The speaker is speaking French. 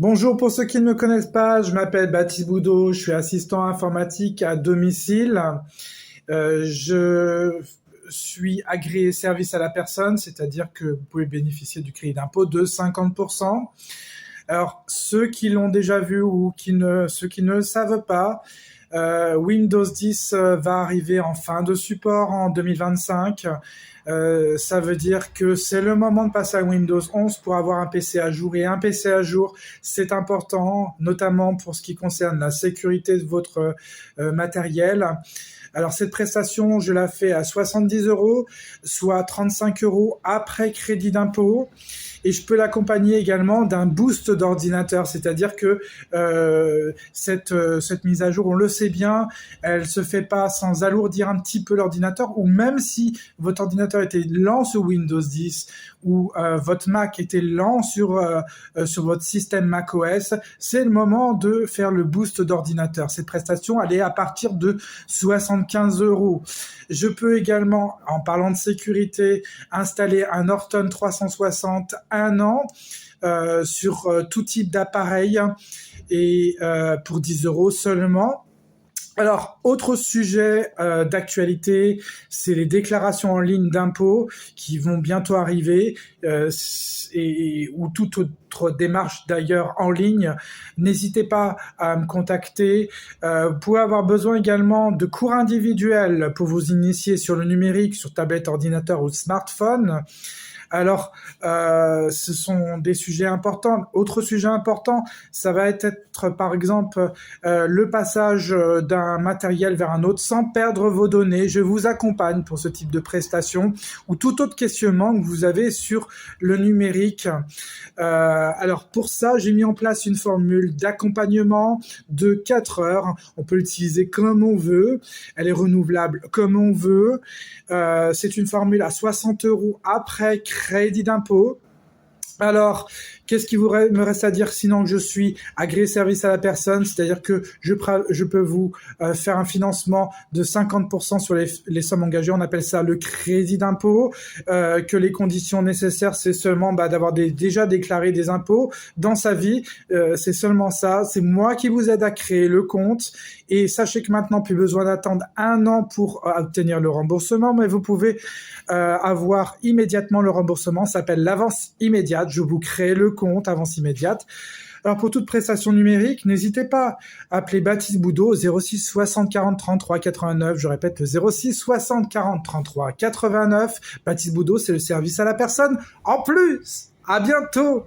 Bonjour pour ceux qui ne me connaissent pas, je m'appelle Baptiste Boudot, je suis assistant informatique à domicile. Je suis agréé service à la personne, c'est-à-dire que vous pouvez bénéficier du crédit d'impôt de 50%. Alors, ceux qui l'ont déjà vu ou ceux qui ne le savent pas, Windows 10 va arriver en fin de support en 2025. Ça veut dire que c'est le moment de passer à Windows 11 pour avoir un PC à jour. Et un PC à jour, c'est important, notamment pour ce qui concerne la sécurité de votre matériel. Alors cette prestation, je la fais à 70 euros, soit 35 euros après crédit d'impôt. Et je peux l'accompagner également d'un boost d'ordinateur, c'est-à-dire que cette mise à jour, on le sait bien, elle se fait pas sans alourdir un petit peu l'ordinateur, ou même si votre ordinateur était lent sur Windows 10 ou votre Mac était lent sur votre système macOS, c'est le moment de faire le boost d'ordinateur. Cette prestation, elle est à partir de 75 euros. Je peux également, en parlant de sécurité, installer un Norton 360 1 an sur tout type d'appareil et pour 10 euros seulement. Alors, autre sujet d'actualité, c'est les déclarations en ligne d'impôts qui vont bientôt arriver ou toute autre démarche d'ailleurs en ligne. N'hésitez pas à me contacter. Vous pouvez avoir besoin également de cours individuels pour vous initier sur le numérique, sur tablette, ordinateur ou smartphone. Alors, ce sont des sujets importants. Autre sujet important, ça va être par exemple le passage d'un matériel vers un autre sans perdre vos données. Je vous accompagne pour ce type de prestation ou tout autre questionnement que vous avez sur le numérique. Alors pour ça, j'ai mis en place une formule d'accompagnement de 4 heures. On peut l'utiliser comme on veut. Elle est renouvelable comme on veut. C'est une formule à 60 euros après crédit d'impôt. Alors, qu'est-ce qui me reste à dire sinon que je suis agréé service à la personne, c'est-à-dire que je peux vous faire un financement de 50% sur les sommes engagées, on appelle ça le crédit d'impôt, que les conditions nécessaires, c'est seulement d'avoir déjà déclaré des impôts dans sa vie, c'est seulement ça, c'est moi qui vous aide à créer le compte, et sachez que maintenant, plus besoin d'attendre 1 an pour obtenir le remboursement, mais vous pouvez avoir immédiatement le remboursement, ça s'appelle l'avance immédiate. Je vous crée le compte avance immédiate. Alors pour toute prestation numérique, n'hésitez pas à appeler Baptiste Boudot au 06 60 40 33 89. Je répète, le 06 60 40 33 89. Baptiste Boudot, c'est le service à la personne. En plus, à bientôt.